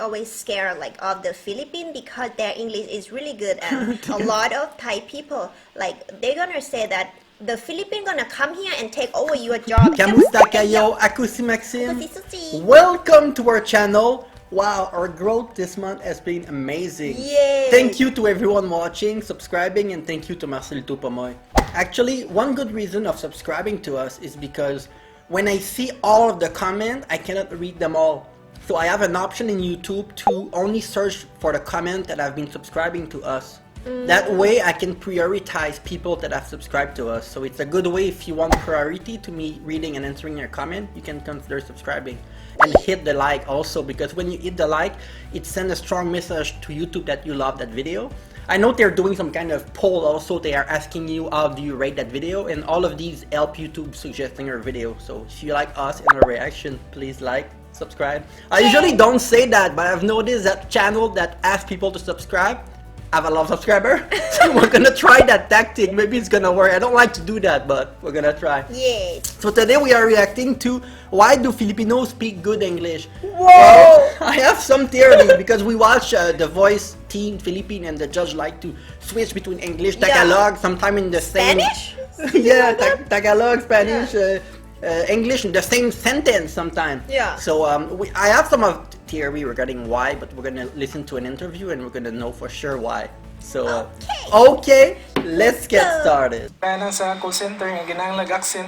always scared like of the Philippines because their English is really good, and a lot of Thai people like they're gonna say that the Philippines gonna come here and take over your job. Kamusta kayo? Ako si Maxim. Ako si Susie. Welcome to our channel. Wow, our growth this month has been amazing. Yay. Thank you to everyone watching, subscribing, and thank you to Marcel Tupamoy. Actually, one good reason of subscribing to us is because when I see all of the comments, I cannot read them all. So I have an option in YouTube to only search for the comment that have been subscribing to us. That way I can prioritize people that have subscribed to us. So it's a good way if you want priority to me reading and answering your comment, you can consider subscribing. And hit the like also, because when you hit the like, it sends a strong message to YouTube that you love that video. I know they're doing some kind of poll also. They are asking you how do you rate that video, and all of these help YouTube suggesting your video. So if you like us and our reaction, please like, subscribe. I usually don't say that, but I've noticed that channel that asks people to subscribe have a lot of subscribers. So we're gonna try that tactic. Maybe it's gonna work. I don't like to do that, but we're gonna try. Yes. So today we are reacting to why do Filipinos speak good English? Whoa! Well, I have some theory because we watch The Voice Teen Philippine, and the judge like to switch between English, Tagalog, sometime in the same. Spanish? Yeah, Tagalog, Spanish, English in the same sentence sometimes. Yeah. So I have some of theory regarding why, but we're gonna listen to an interview and we're gonna know for sure why. So okay, let's get started. Kaya sa call center nga ginanglag accent.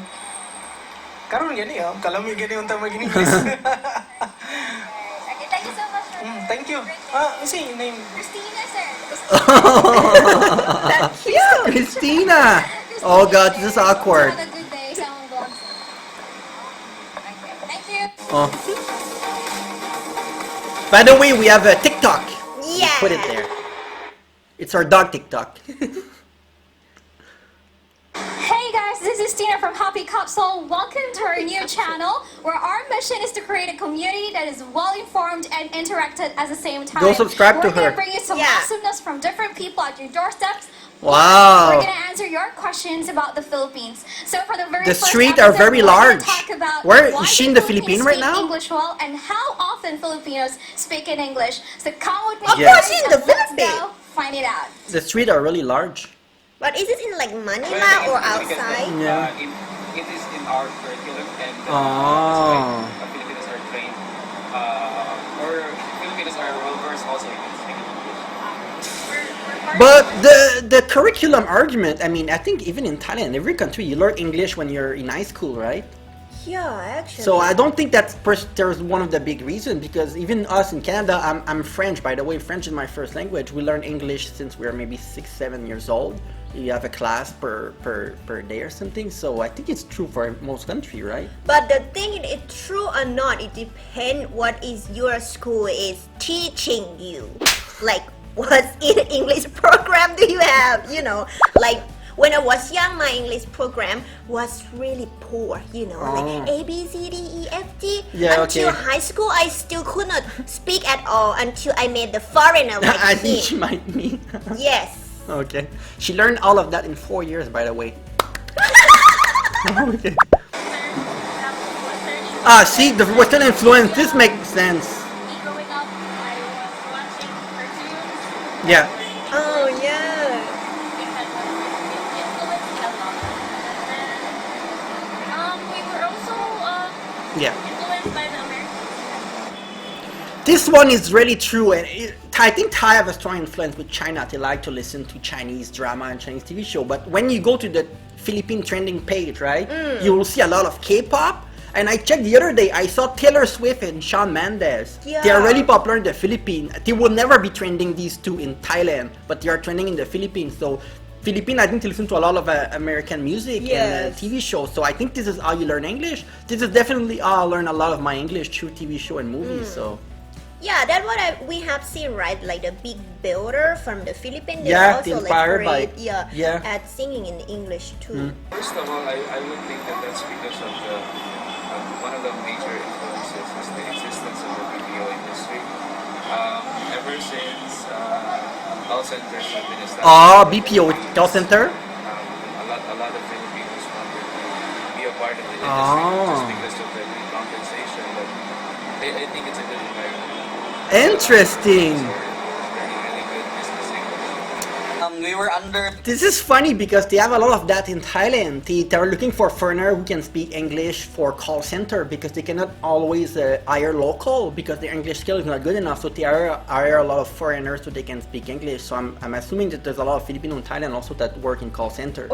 Karon gani kalami gani unta mag-English. Okay, thank you so much. Thank you. Say your name. Christina, sir. That's cute. Christina! Oh god, this is awkward. Have a good day sa mga vlogs. Okay, thank you. Oh. By the way, we have a TikTok. Yeah. We put it there. It's our dog TikTok. Hey guys, this is Tina from Happy Capsule. Welcome to our new channel, where our mission is to create a community that is well-informed and interactive at the same time. Go subscribe to We're gonna her. bring you some Yeah. awesomeness from different people at your doorsteps. Wow. We're gonna answer your questions about the Philippines. So for the very The first streets are episode, very we're gonna large. talk about Where why is she do in the Filipinos Philippines right speak now? English well, and how often Filipinos speak in English. So come with me. Of Yeah. course, she's in the and let's Philippines. go find it out. The streets are really large. But is it in like Manila or outside? Yeah. It is in our curriculum, and Oh. that's why Filipinos are trained, or Filipinos are well versed also in speaking English. But the curriculum argument, I mean, I think even in Thailand, every country, you learn English when you're in high school, right? Yeah, actually. So I don't think there's one of the big reasons, because even us in Canada, I'm French, by the way. French is my first language. We learn English since we're maybe 6-7 years old. You have a class per day or something. So I think it's true for most country, right? But the thing is, it's true or not, it depends what is your school is teaching you. Like, what English program do you have? You know, like when I was young, my English program was really poor. You know, like A, B, C, D, E, F, G. Yeah, until okay. high school, I still could not speak at all until I met the foreigner like I think she him. might mean. Yes. Okay. She learned all of that in 4 years, by the way. Okay. See, the Western influence, this makes sense. Growing up, I was watching cartoons. Yeah. Oh yeah. Because it influenced me a lot. And then we were also Yeah. influenced by the Americans. This one is really true, and I think Thai have a strong influence with China. They like to listen to Chinese drama and Chinese TV show. But when you go to the Philippine trending page, right, you will see a lot of K-pop. And I checked the other day, I saw Taylor Swift and Shawn Mendes. Yeah. They are really popular in the Philippines. They will never be trending, these two, in Thailand, but they are trending in the Philippines. So Philippines, I think they listen to a lot of American music and Yes. TV shows. So I think this is how you learn English. This is definitely how I learn a lot of my English through TV show and movies. So. Yeah, that's what we have seen, right? Like the big builder from the Philippines. Yeah, They're also inspired like by- great, yeah. at singing in English too. First of all, I would think that that's because of the one of the major influences is the existence of the BPO industry. Ever since call centers have been established, BPO call center? a lot of Filipinos wanted to be a part of the industry Oh. just because of the good compensation. But I think it's a good environment. Interesting. Really, really good business English. We were under This is funny because they have a lot of that in Thailand. They're looking for foreigner who can speak English for call center because they cannot always hire local because their English skill is not good enough. So they hire a lot of foreigners so they can speak English. So I'm assuming that there's a lot of Filipino in Thailand also that work in call center.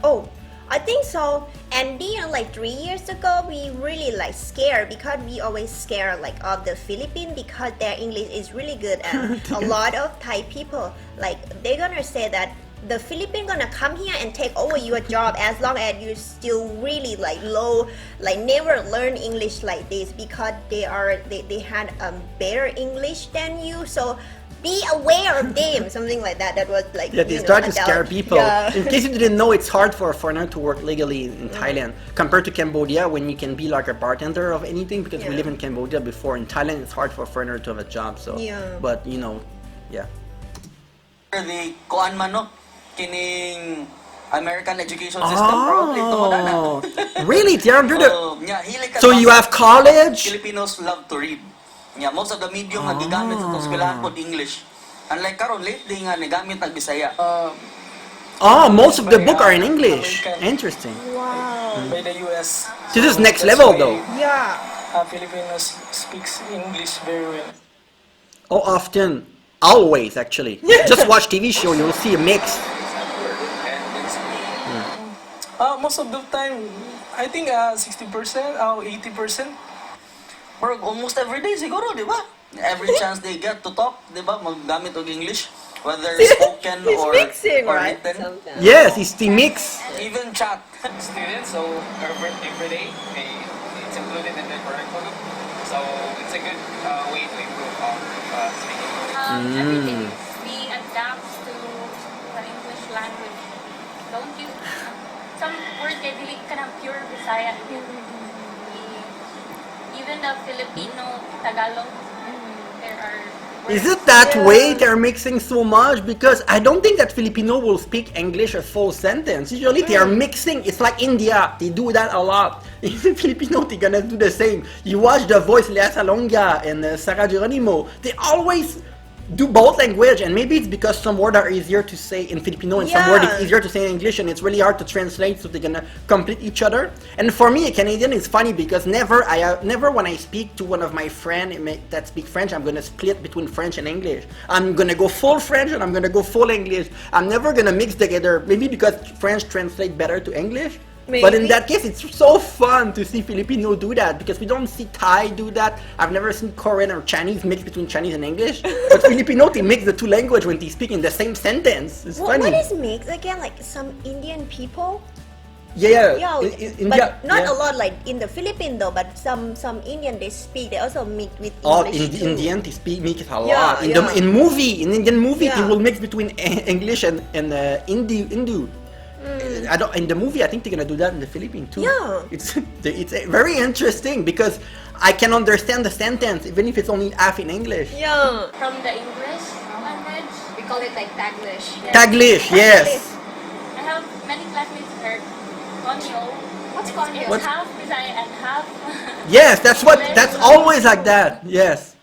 Oh, I think so. And like 3 years ago, we really like scared because we always scare like of the Philippines because their English is really good and a lot of Thai people like they're gonna say that the Philippines gonna come here and take over your job as long as you still really like low, like never learn English like this because they had better English than you. So be aware of them, something like that. That was like Yeah, they start to scare adult. people. Yeah. In case you didn't know, it's hard for a foreigner to work legally in Thailand compared to Cambodia when you can be like a bartender of anything because we Yeah. live in Cambodia before. In Thailand, it's hard for a foreigner to have a job. So, Yeah. but yeah. the kuan man no kining American education system probably tumodana. Really? They're under the. Yeah, hilig ka So you basa. have college? Filipinos love to read. Yeah, most of the medium nga gigamit sa eskwelahan pod English. Unlike karon lately nga nagamit ang Bisaya. Oh, most of the book are in English. American. Interesting. By the US. This is next That's level why, though. Yeah. Filipinos speaks English very well. Oh, often. Always, actually. Just watch TV show, you'll see a mix. Most of the time, I think 60% or 80%. Bro, almost every day siguro, di ba? Every chance they get to talk, di ba, maggamit og English, whether spoken He's or mixing, right? written. Sometimes. Yes, it's the mix. Even chat. Students, so every day it's included in the curriculum. So it's a good way to improve speaking. Every day we adapt to the English language. Don't you? Some words kay dili ka ng pure Bisaya. Even the Filipino Tagalog, there are words. Is it that way they're mixing so much? Because I don't think that Filipino will speak English a full sentence. Usually they are mixing. It's like India. They do that a lot. In Filipino, they're gonna do the same. You watch The Voice, Lea Salonga and Sarah Geronimo. They always do both language, and maybe it's because some words are easier to say in Filipino and some words Yeah. it's easier to say in English, and it's really hard to translate, so they're gonna complete each other. And for me, a Canadian is funny because never when I speak to one of my friends that speak French, I'm gonna split between French and English. I'm gonna go full French and I'm gonna go full English. I'm never gonna mix together. Maybe because French translate better to English. But in Maybe. that case, it's so fun to see Filipino do that because we don't see Thai do that. I've never seen Korean or Chinese mix between Chinese and English. But Filipino, they mix the two language when they speak in the same sentence. It's funny. What is mix again? Like some Indian people? Yeah, Yeah, India, but not yeah. a lot like in the Philippines though. But some Indian they speak. They also mix with Oh, English too. Indian, they speak mix a Yeah, lot. yeah. In Indian movie, they Yeah. will mix between English and Hindu. I don't. In the movie, I think they're gonna do that in the Philippines too. Yeah. It's very interesting because I can understand the sentence even if it's only half in English. Yeah. From the English language, We call it like Taglish. Taglish, yes. I have many classmates who are Konyo. What's Konyo? It's What's- half Bisaya and half. Yes, that's always like that. Yes.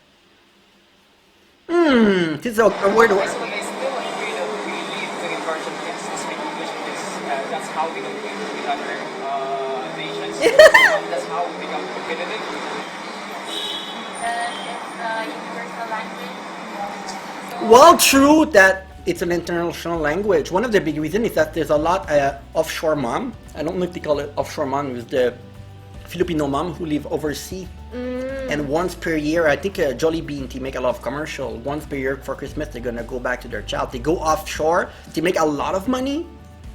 This is a word. So I still agree that we need to encourage the kids to speak English because that's how we compete with other nations. That's how we become competitive. It's a universal language. So Well, true that it's an international language. One of the big reasons is that there's a lot offshore mom. I don't know if they call it offshore mom. It's the Filipino mom who live overseas. And once per year, I think Jollibee, they make a lot of commercial. Once per year for Christmas, they're gonna go back to their child. They go offshore. They make a lot of money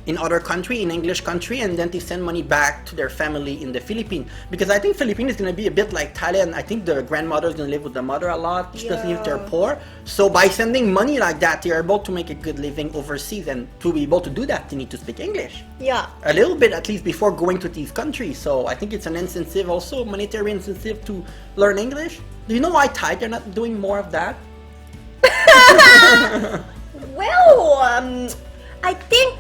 in other country, in English country, and then they send money back to their family in the Philippines. Because I think Philippines is gonna be a bit like Thailand. I think the grandmother is gonna live with the mother a lot, especially if they're poor. So by sending money like that, they're able to make a good living overseas. And to be able to do that, they need to speak English. Yeah. A little bit at least before going to these countries. So I think it's an incentive, also monetary incentive to learn English. Do you know why Thai are not doing more of that? Well, I think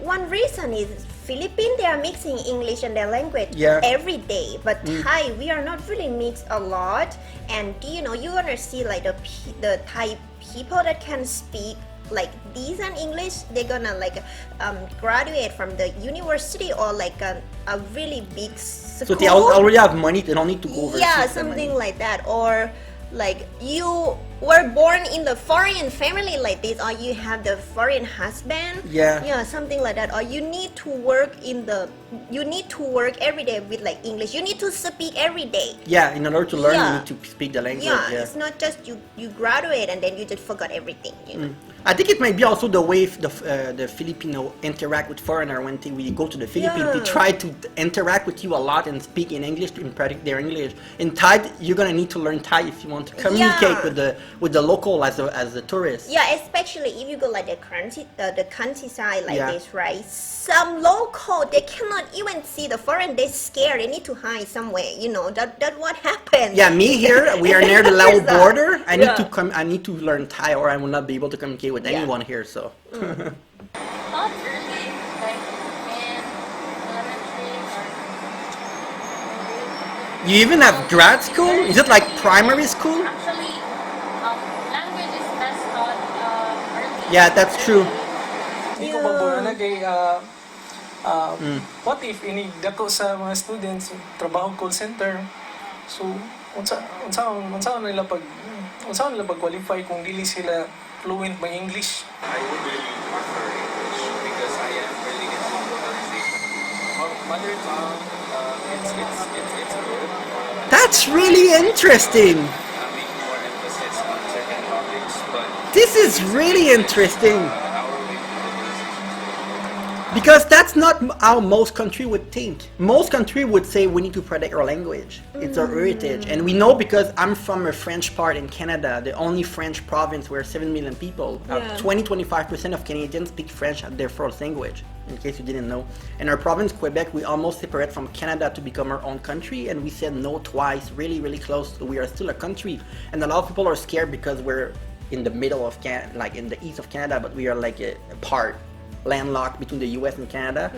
one reason is Philippines, they are mixing English and their language Yeah. every day. But Thai, we are not really mixed a lot. And you know, you're gonna see like the Thai people that can speak like decent English. They're gonna like graduate from the university or like a really big school. So they already have money. They don't need to go overseas. Yeah, for money. something like that. Or like you were born in the foreign family like this, or you have the foreign husband. Yeah. Something like that. Or you need to work every day with like English. You need to speak every day. Yeah, in order to learn, Yeah. you need to speak the language. Yeah, it's not just you graduate and then you just forgot everything. You know. I think it might be also the way the Filipino interact with foreigner when we go to the Philippines. They Yeah. try to interact with you a lot and speak in English to practice their English. In Thai, you're gonna need to learn Thai if you want to communicate Yeah. with the local as a tourist. Yeah, especially if you go like the countryside like Yeah. this, right? Some local they cannot even see the foreign. They're scared. They need to hide somewhere. You know that what happens. Yeah, me here, we are near the Lao There's that. border. I need Yeah. I need to learn Thai, or I will not be able to communicate with Yeah. anyone here. So. Not early, like in elementary or You even have grad school? Is it like primary school? actually, language is best taught early. Yeah, that's true. Hindi ko mabuhay na kay what if ini dako sa mga students trabaho call center. So unsa nila pag qualify kung dili sila fluent by English. I would really prefer English because I am really into vocalization. Mother tongue, it's good. That's really interesting. Making more emphasis on certain topics, but This is really interesting. our way of vocalization. Because that's not how most country would think. Most country would say we need to protect our language. It's our heritage. And we know because I'm from a French part in Canada, the only French province where 7 million people, 20-25% of Canadians speak French as their first language, in case you didn't know. In our province, Quebec, we almost separate from Canada to become our own country, and we said no twice, really, really close. We are still a country. And a lot of people are scared because we're in the middle of Canada, like in the east of Canada, but we are like a part. Landlocked between the US and Canada,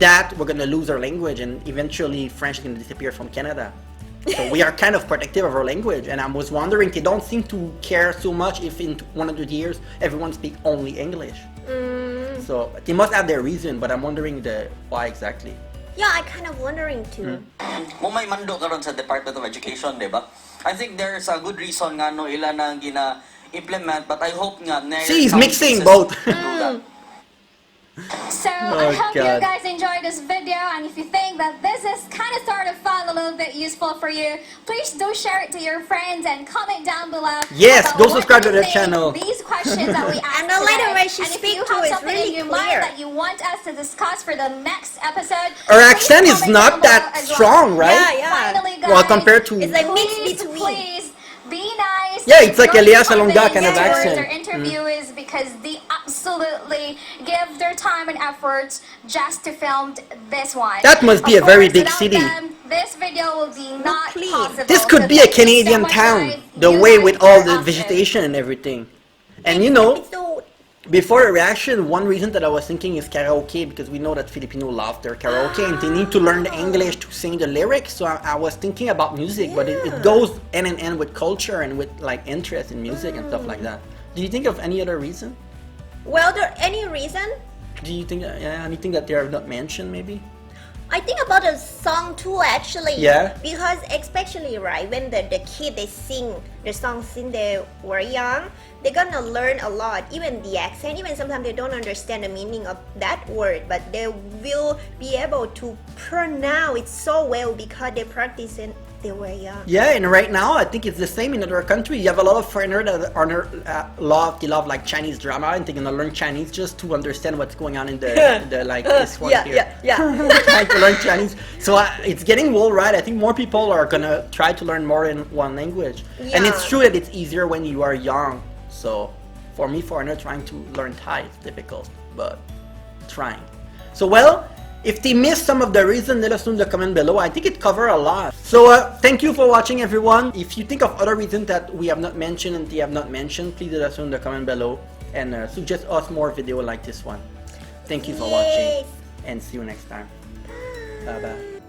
that we're gonna lose our language and eventually French is gonna disappear from Canada. So we are kind of protective of our language, and I was wondering, they don't seem to care so much if in 100 years everyone speaks only English. So they must have their reason, but I'm wondering why exactly. Yeah, I kind of wondering too. May mando karon sa Department of Education, di ba? I think there's a good reason nga no ila nang gina-implement, but I hope nga See, he's mixing both. So Oh, I hope you God. guys enjoyed this video, and if you think that this is kind of sort of fun, a little bit useful for you, please do share it to your friends and comment down below. Yes, about go what subscribe you to the think channel. These questions that we asked And the later today. way she And if speak you to have is something really in your clear. mind that you want us to discuss for the next episode, Our please accent is comment not down below that as well. strong, right? Yeah, yeah. Finally, guys, Well, compared to- It's like mixed please, between. please be nice. Yeah, it's like Don't Elias comment Alonga kind of towards accent. Our interviewers because they absolutely give their time and efforts just to film this one. That must be Of a very course, big without city. them, this video will be not clean. possible. This could So be a thank you so Canadian much, town, guys. the You way guys with all are the awesome. vegetation and everything. And you know, So before a reaction, one reason that I was thinking is karaoke, because we know that Filipino love their karaoke and they need to learn the English to sing the lyrics. So I was thinking about music, but it goes hand in hand with culture and with like interest in music and stuff like that. Do you think of any other reason? well, there any reason? Do you think anything that they have not mentioned maybe? I think about the song too actually. Yeah. Because especially right when the kid they sing the song since they were young, they're gonna learn a lot. Even the accent, even sometimes they don't understand the meaning of that word, but they will be able to pronounce it so well because they practice it they were young. Yeah, and right now I think it's the same in other countries. You have a lot of foreigners that are they love like Chinese drama and they're gonna learn Chinese just to understand what's going on in the like this one here. yeah. Trying to learn Chinese. So it's getting worldwide. I think more people are gonna try to learn more in one language. And it's Yeah. true that it's easier when you are young. So for me, foreigner trying to learn Thai is difficult, but trying. So well, if they missed some of the reason, let us know in the comment below. I think it covered a lot. So thank you for watching, everyone. If you think of other reasons that we have not mentioned and they have not mentioned, please let us know in the comment below and suggest us more video like this one. Thank you for watching. Yes. and see you next time. Bye bye.